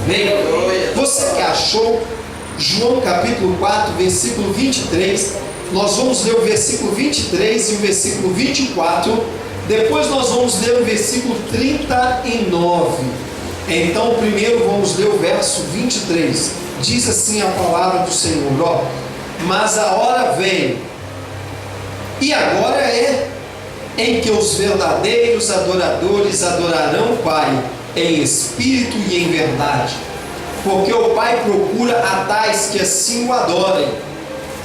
Amém? Você que achou, João capítulo 4, versículo 23, nós vamos ler o versículo 23 e o versículo 24, depois nós vamos ler o versículo 39. Então primeiro vamos ler o verso 23, diz assim a palavra do Senhor, ó: mas a hora vem, e agora é, em que os verdadeiros adoradores adorarão o Pai em espírito e em verdade, porque o Pai procura a tais que assim o adorem.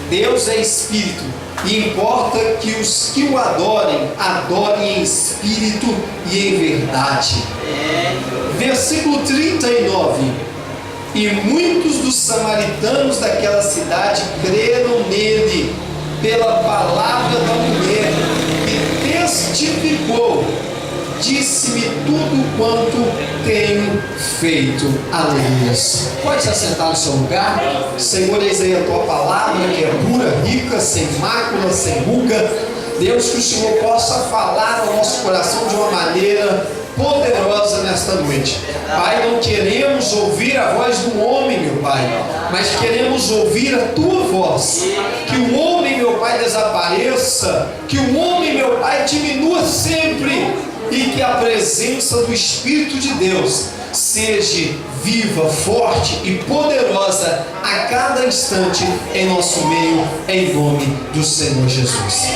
Deus é espírito, e importa que os que o adorem, adorem em espírito e em verdade. Versículo 39: e muitos dos samaritanos daquela cidade creram nele pela palavra da mulher que testificou: disse-me tudo quanto tenho feito. Aleluia. Pode se assentar no seu lugar. Senhor, eis aí a tua palavra, que é pura, rica, sem mácula, sem ruga. Deus, que o Senhor possa falar ao nosso coração de uma maneira poderosa nesta noite. Pai, não queremos ouvir a voz do homem, meu Pai, mas queremos ouvir a tua voz. Que o homem, meu Pai, desapareça, que o homem, meu Pai, diminua sempre, e que a presença do Espírito de Deus seja viva, forte e poderosa a cada instante em nosso meio, em nome do Senhor Jesus.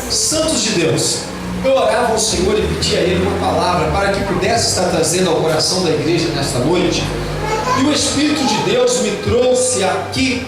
Santos de Deus, eu orava ao Senhor e pedia a Ele uma palavra para que pudesse estar trazendo ao coração da igreja nesta noite, e o Espírito de Deus me trouxe aqui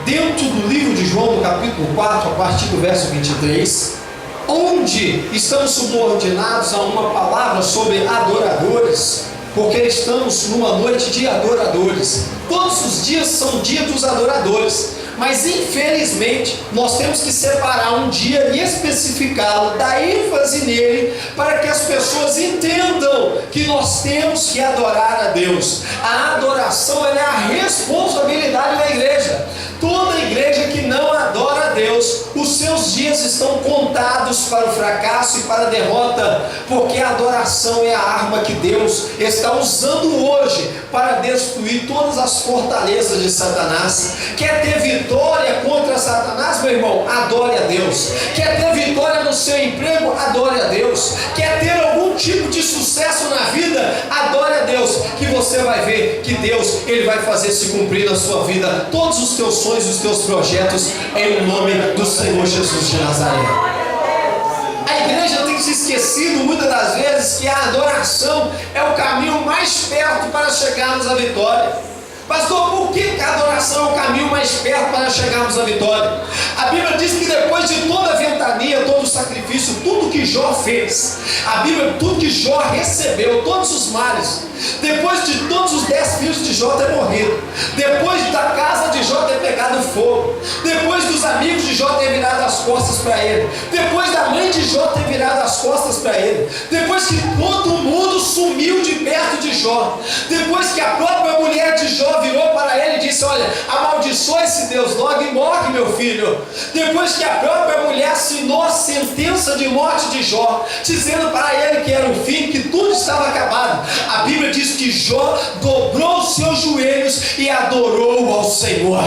dentro do livro de João, no capítulo 4, a partir do verso 23, onde estamos subordinados a uma palavra sobre adoradores, porque estamos numa noite de adoradores. Todos os dias são dias dos adoradores, mas infelizmente nós temos que separar um dia e especificá-lo, dar ênfase nele, para que as pessoas entendam que nós temos que adorar a Deus. A adoração é a responsabilidade da igreja. Toda igreja que não adora a Deus, os seus dias estão contados para o fracasso e para a derrota, porque a adoração é a arma que Deus está usando hoje para destruir todas as fortalezas de Satanás. Quer ter vitória contra Satanás, meu irmão? Adore a Deus. Quer ter vitória no seu emprego? Adore a Deus. Quer ter algum tipo de sucesso na vida? Adore a Deus, que você vai ver que Deus, Ele vai fazer se cumprir na sua vida todos os teus sonhos, os teus projetos, em nome do Senhor Jesus de Nazaré. A igreja tem se esquecido muitas das vezes que a adoração é o caminho mais perto para chegarmos à vitória. Pastor, por que a adoração é o caminho mais perto para chegarmos à vitória? A Bíblia diz que depois de toda a ventania, todo o sacrifício, tudo que Jó fez, a Bíblia, tudo que Jó recebeu, todos os males, depois de todos os 10 filhos de Jó ter morrido, depois da casa de Jó ter pegado fogo, depois dos amigos de Jó ter virado as costas para ele, depois da mãe de Jó ter virado as costas para ele, depois que todo mundo sumiu de perto de Jó, depois que a própria mulher de Jó virou para ele e disse: olha, amaldiçoa esse Deus logo e morre, meu filho. Depois que a própria mulher assinou a sentença de morte de Jó, dizendo para ele que era o fim, que tudo estava acabado, a Bíblia diz que Jó dobrou os seus joelhos e adorou ao Senhor.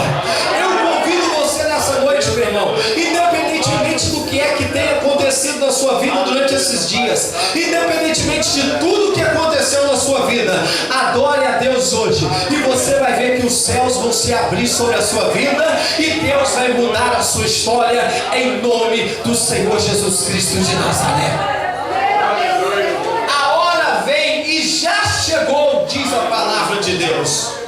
Eu convido você nessa noite, meu irmão, independentemente do que é que tenha acontecido na sua vida durante esses dias, independentemente de tudo que aconteceu na sua vida, adore a Deus hoje, e você vai ver que os céus vão se abrir sobre a sua vida, e Deus vai mudar a sua história, em nome do Senhor Jesus Cristo de Nazaré. A hora vem e já chegou, diz a palavra de Deus.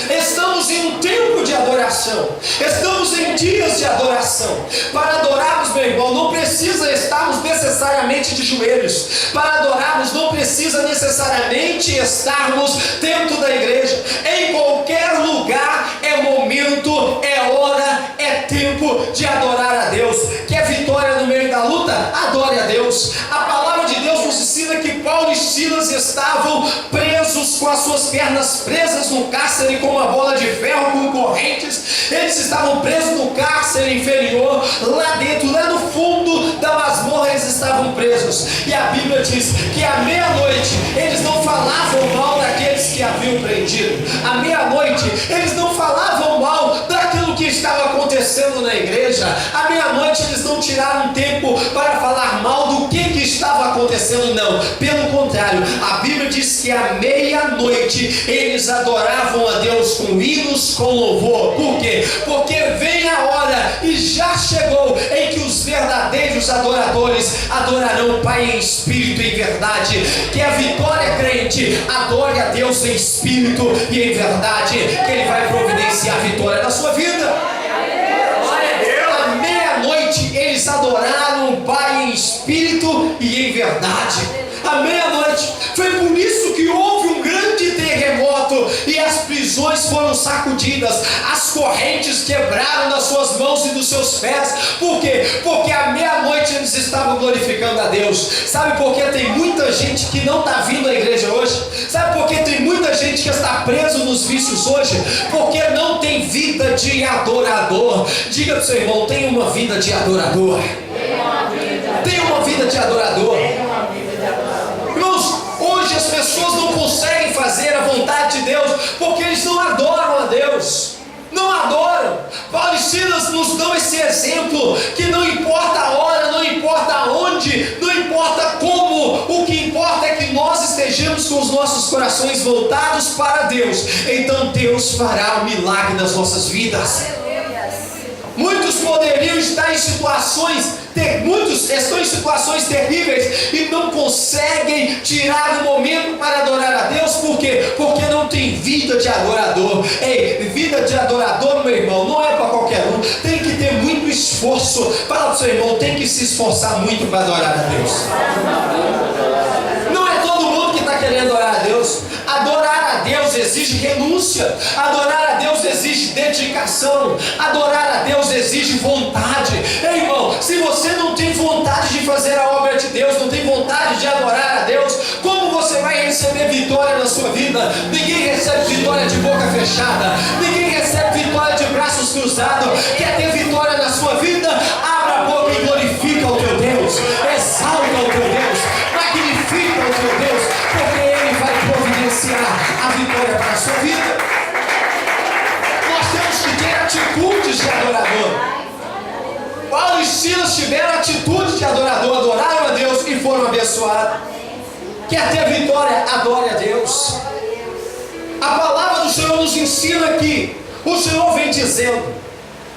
Estamos em um tempo de adoração, estamos em dias de adoração. Para adorarmos, meu irmão, não precisa estarmos necessariamente de joelhos. Para adorarmos, não precisa necessariamente estarmos dentro da igreja. Em qualquer lugar é momento, é hora, é tempo de adorar a Deus. Quer vitória no meio da luta? Adore a Deus. A palavra de Deus nos ensina que Paulo e Silas estavam presos, com as suas pernas presas no cárcere com uma bola de ferro, com correntes. Eles estavam presos no cárcere inferior, lá dentro, lá no fundo da masmorra eles estavam presos. E a Bíblia diz que à meia-noite eles não falavam mal daqueles que que haviam prendido. À meia-noite, eles não falavam mal daquilo que estava acontecendo na igreja. À meia-noite, eles não tiraram tempo para falar mal do que estava acontecendo, não. Pelo contrário, a Bíblia diz que à meia-noite eles adoravam a Deus com hinos, com louvor. Por quê? Porque vem a hora, e já chegou, em que os verdadeiros adoradores adorarão o Pai em espírito e em verdade. Que a vitória crente adore a Deus em espírito e em verdade, que Ele vai providenciar a vitória na sua vida. À meia-noite eles adoraram o Pai em espírito e em verdade. À meia-noite, foi por isso que houve um grande terremoto e as prisões foram sacudidas, as correntes quebraram das suas mãos e dos seus pés. Por quê? Porque à meia-noite eles estavam glorificando a Deus. Sabe por que tem muita gente que não está vindo à igreja hoje? Sabe por que tem muita gente que está preso nos vícios hoje? Porque não tem vida de adorador. Diga para o seu irmão, tem uma vida de adorador. Tem uma vida de adorador. Irmãos, hoje as pessoas não conseguem fazer a vontade de Deus porque eles não adoram a Deus. Não adoram. Paulo e Silas nos dão esse exemplo, que não importa a hora, não importa onde, não importa como, o que importa é que nós estejamos com os nossos corações voltados para Deus. Então Deus fará um milagre nas nossas vidas. Muitos poderiam estar em situações, muitos estão em situações terríveis e não conseguem tirar o momento para adorar a Deus. Por quê? Porque não tem vida de adorador. Ei, vida de adorador, meu irmão, não é para qualquer um. Tem que ter muito esforço. Fala para o seu irmão, tem que se esforçar muito para adorar a Deus. Não é todo mundo que está querendo adorar a Deus. Adorar a Deus exige renúncia. Adorar a Deus exige dedicação. Adorar a Deus exige vontade. Ei, irmão, se você não tem vontade de fazer a obra de Deus, não tem vontade de adorar a Deus, como você vai receber vitória na sua vida? Ninguém recebe vitória de boca fechada. Ninguém recebe vitória de braços cruzados. Quer ter vitória na sua vida? Abra a boca e glorifica o teu Deus. Exalta o teu Deus. Magnifica o teu Deus, porque Ele vai providenciar a vitória para a sua vida. Nós temos que ter atitudes de adorador. Paulo e Silas tiveram atitude de adorador, adoraram a Deus e foram abençoados. Quer ter vitória? Adore a Deus. A palavra do Senhor nos ensina que o Senhor vem dizendo: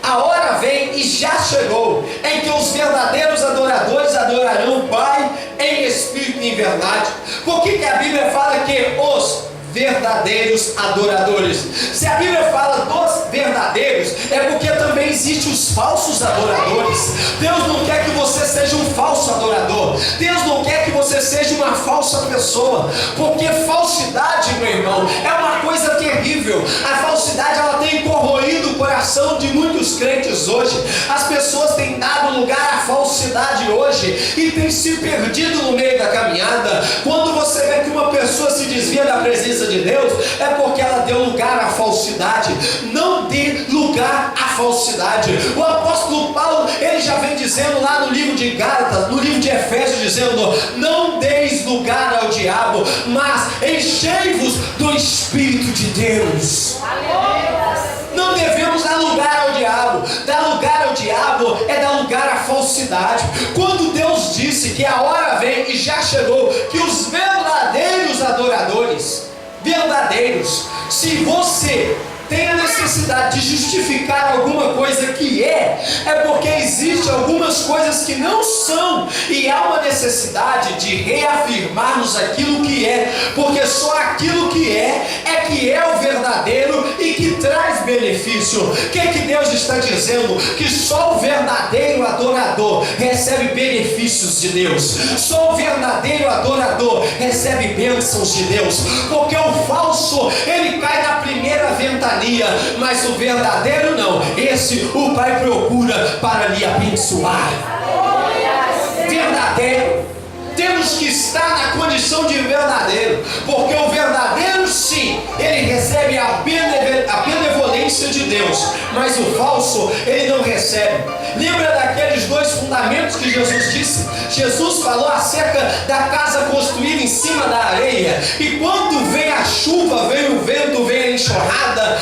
a hora vem e já chegou, em que os verdadeiros adoradores adorarão o Pai em espírito e em verdade. Por que a Bíblia fala que os verdadeiros adoradores? Se a Bíblia fala dos verdadeiros, é porque também existem os falsos adoradores. Deus não quer que você seja um falso adorador. Deus não quer que você seja uma falsa pessoa, porque falsidade, meu irmão, é uma coisa terrível. A falsidade, ela tem corroído o coração de muitos crentes hoje. As pessoas têm dado lugar à falsidade hoje e têm se perdido no meio da caminhada. Quando você vê que uma pessoa se desvia da presença de Deus, é porque ela deu lugar à falsidade. Não dê lugar à falsidade. O apóstolo Paulo, ele já vem dizendo lá no livro de Gálatas, no livro de Efésios, dizendo: não deis lugar ao diabo, mas enchei-vos do Espírito de Deus. Não devemos dar lugar ao diabo. Dar lugar ao diabo é dar lugar à falsidade. Quando Deus disse que a hora vem e já chegou, que os verdadeiros adoradores, verdadeiros, se você tem a necessidade de justificar alguma coisa que é porque existem algumas coisas que não são, e há uma necessidade de reafirmarmos aquilo que é, porque só aquilo que é o verdadeiro e que traz benefício. O que Deus está dizendo? Que só o verdadeiro adorador recebe benefícios de Deus. Só o verdadeiro adorador recebe bênçãos de Deus, porque o falso, ele cai na primeira ventania, mas o verdadeiro não. Esse o Pai procura para lhe abençoar. Verdadeiro. Temos que estar na condição de verdadeiro, porque o verdadeiro, sim, ele recebe a benevolência de Deus, mas o falso, ele não recebe. Lembra daqueles dois fundamentos que Jesus disse? Jesus falou acerca da casa construída em cima da areia. E quando vem a chuva, vem o vento, vem a enxurrada,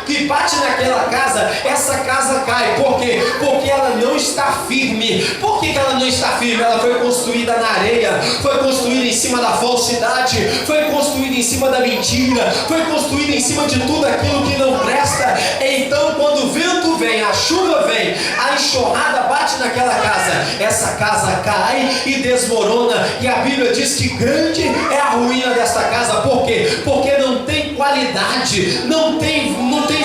que bate naquela casa, essa casa cai. Por quê? Porque ela não está firme. Por que ela não está firme? Ela foi construída na areia, foi construída em cima da falsidade, foi construída em cima da mentira, foi construída em cima de tudo aquilo que não presta. Então quando o vento vem, a chuva vem, a enxurrada bate naquela casa, essa casa cai e desmorona. E a Bíblia diz que grande é a ruína desta casa. Por quê? Porque não tem qualidade, não tem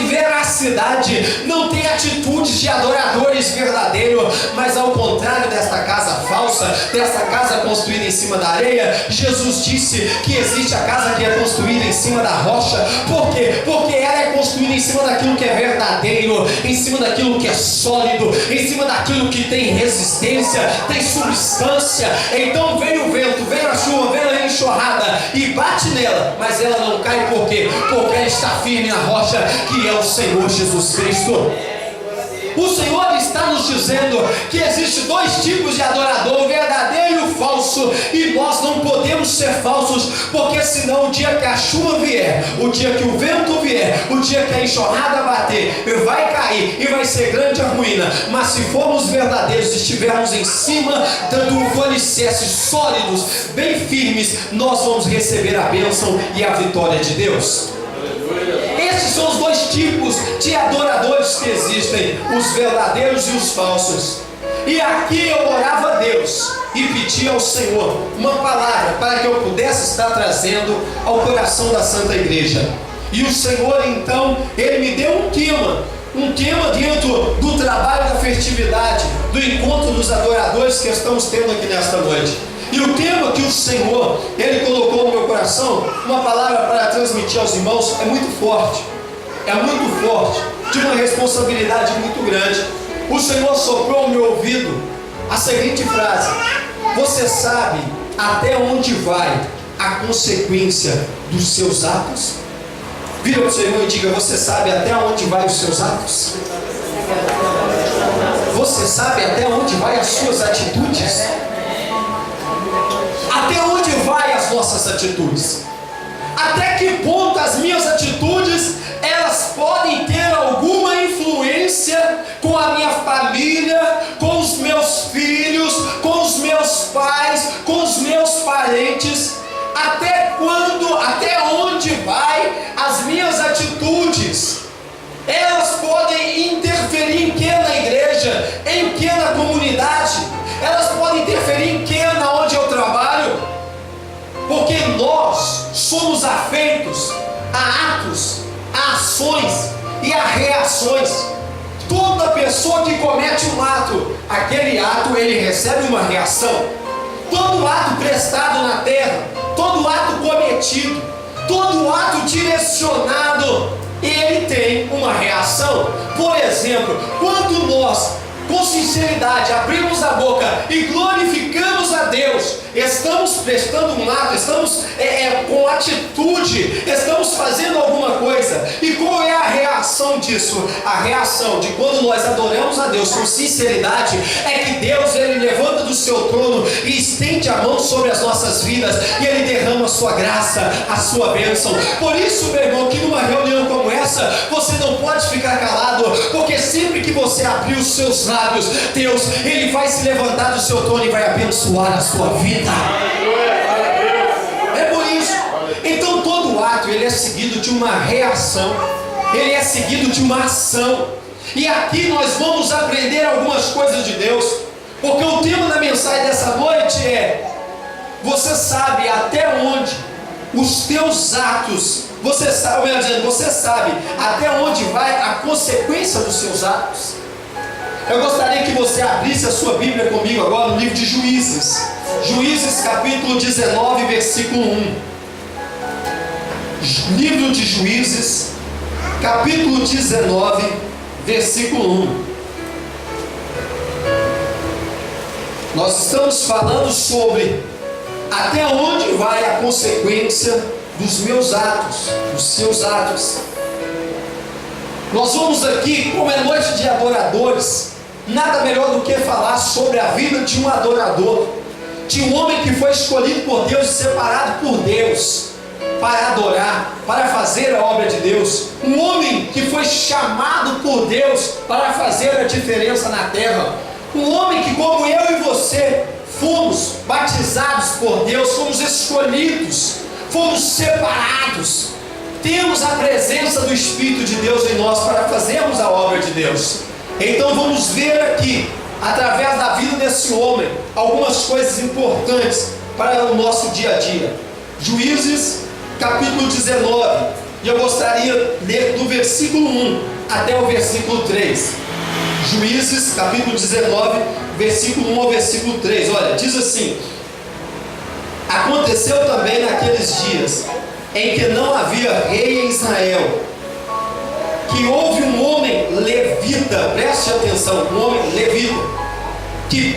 veracidade, não tem atitudes de adoradores verdadeiros. Mas ao contrário desta casa falsa, desta casa construída em cima da areia, Jesus disse que existe a casa que é construída em cima da rocha. Por quê? Porque ela é construída em cima daquilo que é verdadeiro, em cima daquilo que é sólido, em cima daquilo que tem resistência, tem substância. Então vem o vento, vem a chuva, vem a enxurrada e bate nela, mas ela não cai. Por quê? Porque ela está firme na rocha, que é o Senhor Jesus Cristo. O Senhor está nos dizendo que existe dois tipos de adorador, o verdadeiro e o falso, e nós não podemos ser falsos, porque senão o dia que a chuva vier, o dia que o vento vier, o dia que a enxurrada bater, vai cair e vai ser grande a ruína. Mas se formos verdadeiros, estivermos em cima do alicerces sólidos, bem firmes, nós vamos receber a bênção e a vitória de Deus. Esses são os dois tipos de adoradores que existem, os verdadeiros e os falsos. E aqui eu orava a Deus e pedia ao Senhor uma palavra para que eu pudesse estar trazendo ao coração da Santa Igreja. E o Senhor então, Ele me deu um tema dentro do trabalho da festividade, do encontro dos adoradores que estamos tendo aqui nesta noite. E o tema que o Senhor, Ele colocou no meu coração, uma palavra para transmitir aos irmãos, é muito forte, de uma responsabilidade muito grande. O Senhor soprou no meu ouvido a seguinte frase: você sabe até onde vai a consequência dos seus atos? Vira para o seu irmão e diga: você sabe até onde vai os seus atos? Você sabe até onde vai as suas atitudes? Até onde vai as nossas atitudes? Até que ponto as minhas atitudes, elas podem ter alguma influência com a minha família, com os meus filhos, com os meus pais, com os meus parentes? Até onde vai as minhas atitudes? Elas podem interferir em que na igreja, em que na comunidade? Elas podem interferir em que na onde eu trabalho? Porque nós somos afeitos a atos, a ações e a reações. Toda pessoa que comete um ato, aquele ato ele recebe uma reação. Todo ato prestado na terra, todo ato cometido, todo ato direcionado, ele tem uma reação. Por exemplo, quando nós com sinceridade abrimos a boca e glorificamos a Deus, estamos prestando um ato, estamos com atitude, estamos fazendo alguma coisa. E qual é a reação disso? A reação de quando nós adoramos a Deus com sinceridade é que Deus, Ele levanta do seu trono e estende a mão sobre as nossas vidas, e Ele derrama a sua graça, a sua bênção. Por isso, meu irmão, que numa reunião como essa, você não pode ficar calado, porque sempre que você abrir os seus lábios, Deus, Ele vai se levantar do seu trono e vai abençoar a sua vida. É por isso. Então todo ato, ele é seguido de uma reação, ele é seguido de uma ação. E aqui nós vamos aprender algumas coisas de Deus, porque o tema da mensagem dessa noite é: você sabe até onde os teus atos, você sabe até onde vai a consequência dos seus atos? Eu gostaria que você abrisse a sua Bíblia comigo agora no livro de Juízes. Juízes capítulo 19, versículo 1. Livro de Juízes, capítulo 19, versículo 1. Nós estamos falando sobre até onde vai a consequência dos meus atos, dos seus atos. Nós vamos aqui, como é noite de adoradores, nada melhor do que falar sobre a vida de um adorador, de um homem que foi escolhido por Deus e separado por Deus para adorar, para fazer a obra de Deus. Um homem que foi chamado por Deus para fazer a diferença na terra. Um homem que, como eu e você, fomos batizados por Deus, fomos escolhidos, fomos separados, temos a presença do Espírito de Deus em nós para fazermos a obra de Deus. Então vamos ver aqui, através da vida desse homem, algumas coisas importantes para o nosso dia a dia. Juízes, capítulo 19, e eu gostaria de ler do versículo 1 até o versículo 3. Juízes, capítulo 19, versículo 1 ao versículo 3. Olha, diz assim: aconteceu também naqueles dias em que não havia rei em Israel, que houve um homem levita, preste atenção, um homem levita, que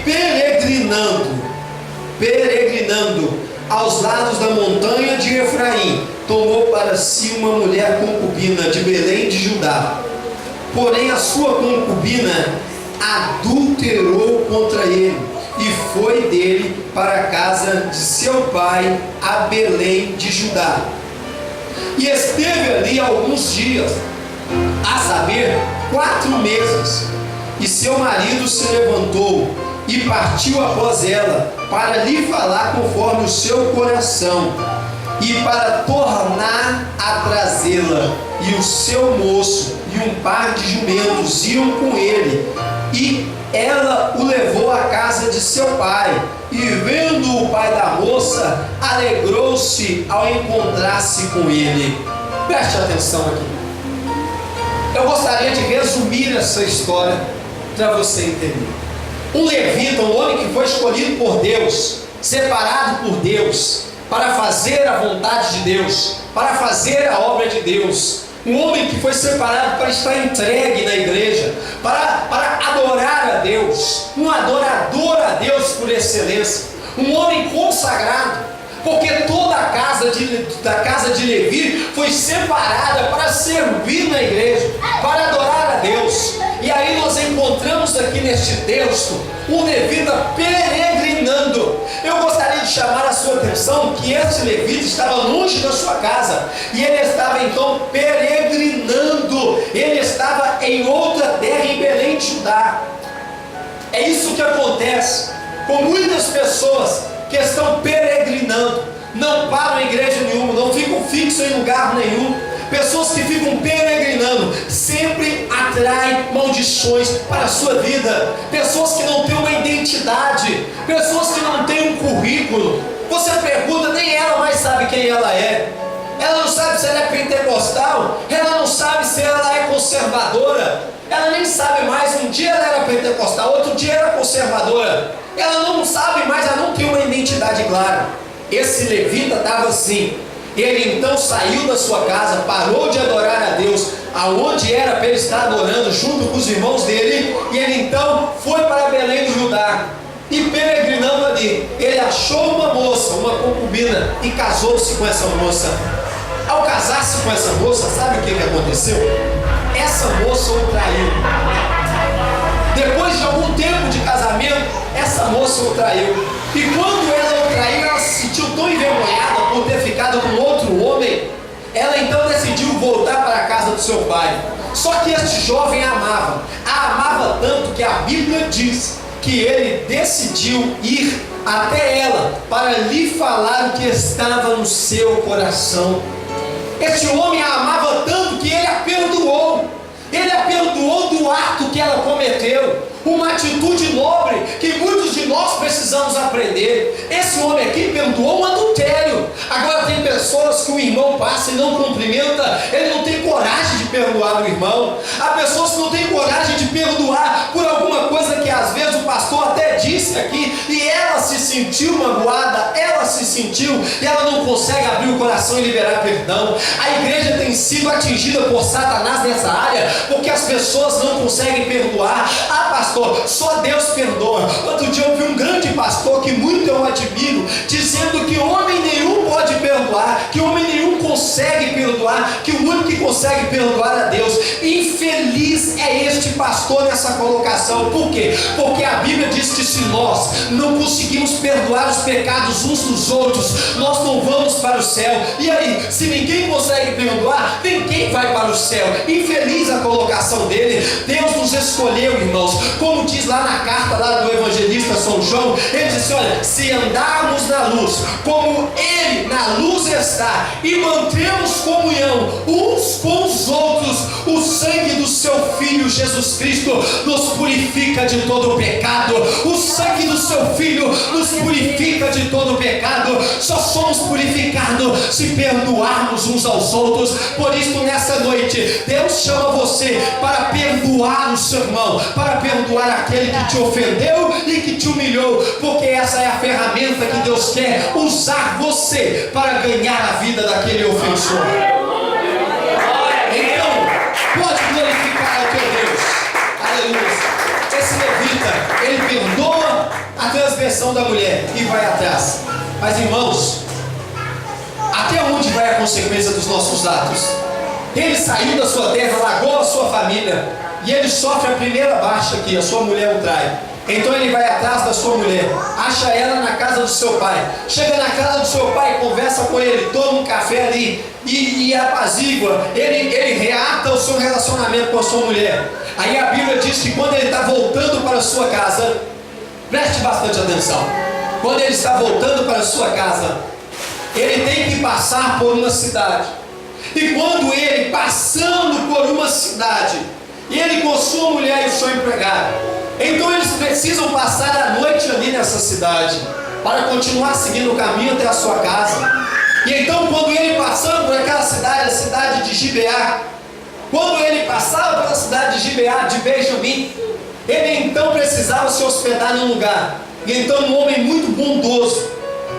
peregrinando aos lados da montanha de Efraim, tomou para si uma mulher concubina de Belém de Judá. Porém a sua concubina adulterou contra ele, e foi dele para a casa de seu pai, a Belém de Judá. E esteve ali alguns dias, a saber, 4 meses. E seu marido se levantou e partiu após ela, para lhe falar conforme o seu coração, e para tornar a trazê-la. E o seu moço e um par de jumentos iam com ele, e ela o levou à casa de seu pai. E vendo o pai da moça, alegrou-se ao encontrar-se com ele. Preste atenção aqui. Eu gostaria de resumir essa história para você entender. Um levita, um homem que foi escolhido por Deus, separado por Deus, para fazer a vontade de Deus, para fazer a obra de Deus. Um homem que foi separado para estar entregue na igreja, para adorar a Deus, um adorador a Deus por excelência, um homem consagrado, porque toda a casa de Levi foi separada para servir na igreja, para adorar a Deus. E aí nós encontramos aqui neste texto um levita peregrinando. Eu gostaria de chamar a sua atenção que este levita estava longe da sua casa, e ele estava então peregrinando. Ele estava em outra terra, em Belém de Judá. É isso que acontece com muitas pessoas que estão peregrinando, não param em igreja nenhuma, não ficam fixos em lugar nenhum. Pessoas que ficam peregrinando sempre atraem maldições para a sua vida. Pessoas que não têm uma identidade, pessoas que não têm um currículo. Você pergunta, nem ela mais sabe quem ela é. Ela não sabe se ela é pentecostal, ela não sabe se ela é conservadora, ela nem sabe mais. Um dia ela era pentecostal, outro dia era conservadora. Ela não sabe mais, ela não tem uma identidade clara. Esse levita estava assim. Ele então saiu da sua casa, parou de adorar a Deus, aonde era para ele estar adorando junto com os irmãos dele, e ele então foi para Belém de Judá. E peregrinando ali, ele achou uma moça, uma concubina, e casou-se com essa moça. Ao casar-se com essa moça, sabe o que aconteceu? Essa moça o traiu. Depois de algum tempo de casamento, essa moça o traiu. E quando ela o traiu, ela se sentiu tão envergonhada por ter ficado com outro homem. Ela então decidiu voltar para a casa do seu pai. Só que este jovem a amava tanto que a Bíblia diz que ele decidiu ir até ela para lhe falar o que estava no seu coração. Este homem a amava tanto que ele a perdoou. Ele a perdoou do ato que ela cometeu. Uma atitude nobre que muitos de nós precisamos aprender. Esse homem aqui perdoou um adultério. Agora tem pessoas que o irmão passa e não cumprimenta, ele não tem coragem de perdoar o irmão. Há pessoas que não têm coragem de perdoar por alguma coisa que às vezes o pastor até disse aqui, e ela se sentiu magoada, ela se sentiu, e ela não consegue abrir o coração e liberar perdão. A igreja tem sido atingida por Satanás nessa área, porque as pessoas não conseguem perdoar. Ah, pastor, só Deus perdoa. Outro dia eu vi um grande pastor que muito eu admiro, dizendo que homem nenhum pode perdoar, que homem nenhum consegue consegue perdoar, que o único que consegue perdoar é Deus. Infeliz é este pastor nessa colocação. Por quê? Porque a Bíblia diz que se nós não conseguimos perdoar os pecados uns dos outros, nós não vamos para o céu. E aí, se ninguém consegue perdoar, ninguém vai para o céu. Infeliz a colocação dele. Deus nos escolheu, irmãos, como diz lá na carta lá do evangelista São João. Ele disse: olha, se andarmos na luz, como Ele na luz está, e mantemos comunhão uns com os outros, o sangue do seu Filho Jesus Cristo nos purifica de todo o pecado. O sangue do seu Filho nos purifica de todo o pecado. Só somos purificados se perdoarmos uns aos outros. Por isso, nessa noite, Deus chama você para perdoar o seu irmão, para perdoar aquele que te ofendeu e que te humilhou, porque essa é a ferramenta que Deus quer usar você para ganhar a vida daquele ofensor. Então, pode glorificar ao teu Deus. Aleluia. Esse levita, ele perdoa a transgressão da mulher e vai atrás. Mas, irmãos, até onde vai a consequência dos nossos atos? Ele saiu da sua terra, largou a sua família, e ele sofre a primeira baixa aqui, a sua mulher o trai. Então ele vai atrás da sua mulher, acha ela na casa do seu pai, chega na casa do seu pai, conversa com ele, toma um café ali e apazigua, ele reata o seu relacionamento com a sua mulher. Aí a Bíblia diz que quando ele está voltando para a sua casa, preste bastante atenção, quando ele está voltando para a sua casa, ele tem que passar por uma cidade. E quando ele, passando por uma cidade, ele com sua mulher e o seu empregado, então eles precisam passar a noite ali nessa cidade, para continuar seguindo o caminho até a sua casa. E então, quando ele passando por aquela cidade, a cidade de Gibeá, quando ele passava pela cidade de Gibeá, de Benjamim, ele então precisava se hospedar num lugar. E então um homem muito bondoso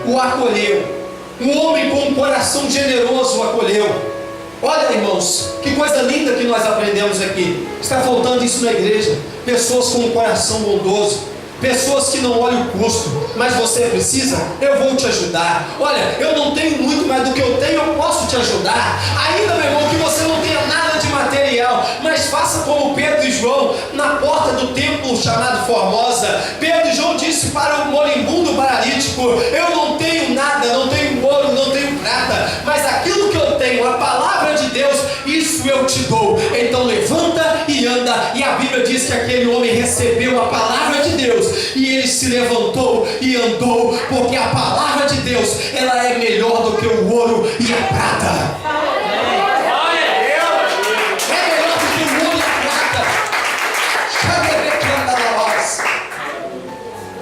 o acolheu, um homem com um coração generoso o acolheu. Olha, irmãos, que coisa linda que nós aprendemos aqui. Está faltando isso na igreja. Pessoas com um coração bondoso, pessoas que não olham o custo. Mas você precisa, eu vou te ajudar. Olha, eu não tenho muito, mas do que eu tenho eu posso te ajudar. Ainda, meu irmão, que você não tenha nada de material, mas faça como Pedro e João na porta do templo chamado Formosa. Pedro e João disse para o moribundo paralítico: eu não tenho nada, não tenho ouro, não tenho prata, mas aquilo que eu tenho, a palavra de Deus, isso eu te dou. Então levanta e anda. E a Bíblia diz que aquele homem recebeu a palavra de Deus e ele se levantou e andou, porque a palavra de Deus, ela é melhor do que o ouro e a prata.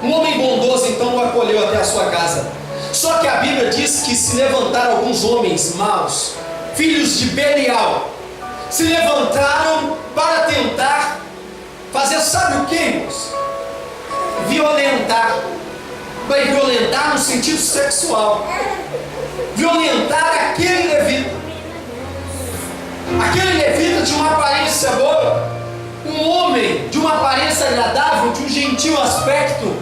Um homem bondoso então o acolheu até a sua casa. Só que a Bíblia diz que se levantaram alguns homens maus, filhos de Belial, se levantaram para tentar fazer, sabe o que, irmãos? Violentar. Vai violentar no sentido sexual. Violentar aquele levita. Aquele levita de uma aparência boa, um homem de uma aparência agradável, de um gentil aspecto.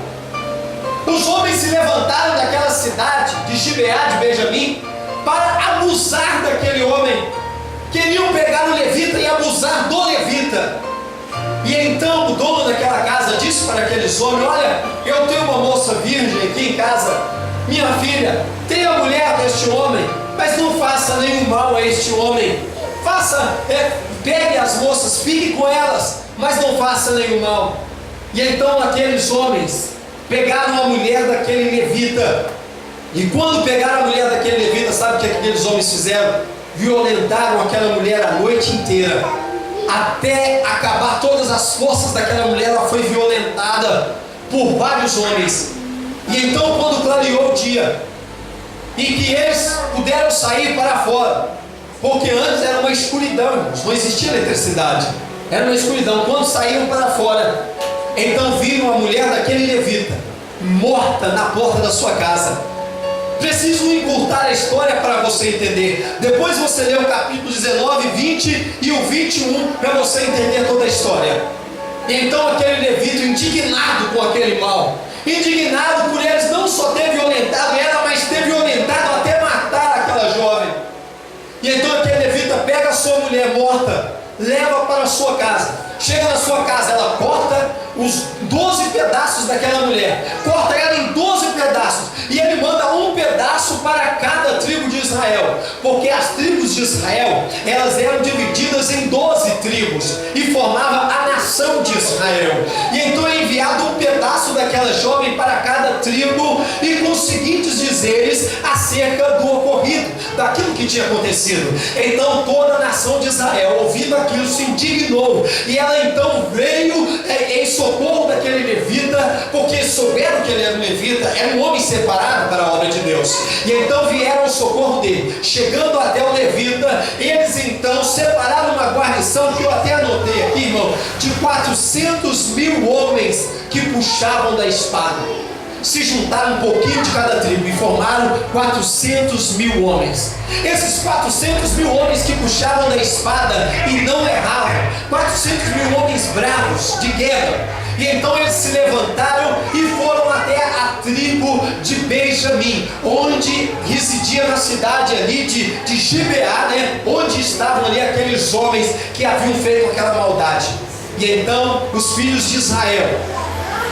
Os homens se levantaram daquela cidade de Gibeá de Benjamim para abusar daquele homem. Queriam pegar o levita e abusar do levita. E então o dono daquela casa disse para aqueles homens: olha, eu tenho uma moça virgem aqui em casa, minha filha, tenha a mulher deste homem, mas não faça nenhum mal a este homem. Pegue as moças, fique com elas, mas não faça nenhum mal. E então aqueles homens pegaram a mulher daquele levita. E quando pegaram a mulher daquele levita, sabe o que aqueles homens fizeram? Violentaram aquela mulher a noite inteira, até acabar todas as forças daquela mulher. Ela foi violentada por vários homens. E então, quando clareou o dia e que eles puderam sair para fora, porque antes era uma escuridão, irmãos, não existia eletricidade, era uma escuridão. Quando saíram para fora, então viram a mulher daquele levita morta na porta da sua casa. Preciso encurtar a história para você entender. Depois você lê o capítulo 19, 20 e o 21 para você entender toda a história. E então aquele levita, indignado com aquele mal, indignado por eles não só ter violentado ela, mas ter violentado até matar aquela jovem. mulher morta, leva para a sua casa. Chega na sua casa, ela corta os 12 pedaços daquela mulher, corta ela em 12 pedaços, e ele manda um pedaço para cada tribo de Israel, porque as tribos de Israel, elas eram divididas em 12 tribos, e formava a nação de Israel. E então é enviado um pedaço daquela jovem para cada tribo, e com os seguintes dizeres acerca do ocorrido, daquilo que tinha acontecido. Então toda a nação de Israel, ouvindo aquilo, se indignou, e ela então veio em socorro daquele levita, porque souberam que ele era um levita, era um homem separado para a obra de Deus, e então vieram ao socorro dele. Chegando até o levita, eles então separaram uma guarnição, que eu até anotei aqui, irmão, de 400.000 homens que puxavam da espada. Se juntaram um pouquinho de cada tribo e formaram 400.000 homens. Esses 400.000 homens que puxavam da espada e não erravam, 400.000 homens bravos de guerra. E então eles se levantaram e foram até a tribo de Benjamim, onde residia na cidade ali de Gibeá, né? Onde estavam ali aqueles homens que haviam feito aquela maldade. E então os filhos de Israel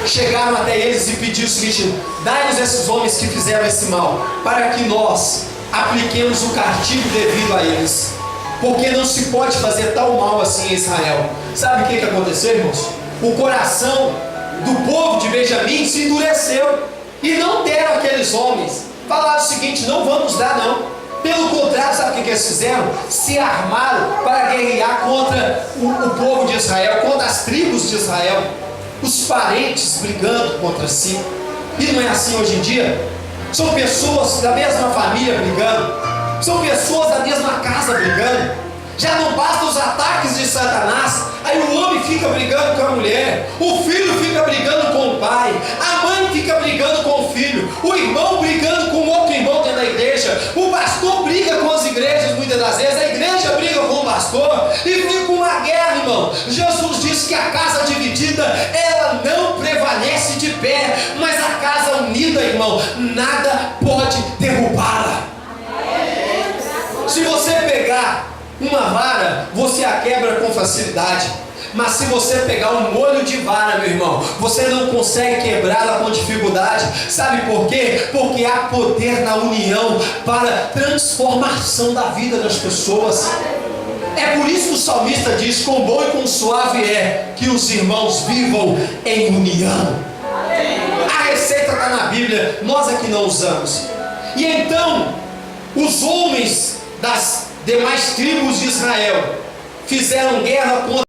chegaram até eles e pediram o seguinte: dai-nos esses homens que fizeram esse mal, para que nós apliquemos o castigo devido a eles, porque não se pode fazer tal mal assim em Israel. Sabe o que aconteceu, irmãos? O coração do povo de Benjamim se endureceu, e não deram aqueles homens. Falaram o seguinte: não vamos dar não. Pelo contrário, sabe o que eles fizeram? Se armaram para guerrear contra o povo de Israel, contra as tribos de Israel. Os parentes brigando contra si. E não é assim hoje em dia? São pessoas da mesma família brigando, são pessoas da mesma casa brigando. Já não basta os ataques de Satanás, aí o homem fica brigando com a mulher, o filho fica brigando com o pai, a mãe fica brigando com o filho, o irmão brigando com outro irmão dentro da igreja, o pastor briga com as igrejas muitas das vezes, a igreja briga com o pastor, e fica uma guerra, irmão. Jesus disse que a casa dividida, ela não prevalece de pé, mas a casa unida, irmão, nada pode derrubá-la. Se você pegar uma vara, você a quebra com facilidade, mas se você pegar um molho de vara, meu irmão, você não consegue quebrá-la com dificuldade. Sabe por quê? Porque há poder na união para transformação da vida das pessoas. É por isso que o salmista diz: quão bom e quão suave é que os irmãos vivam em união. A receita está na Bíblia, nós é que não usamos. E então os homens das demais tribos de Israel fizeram guerra contra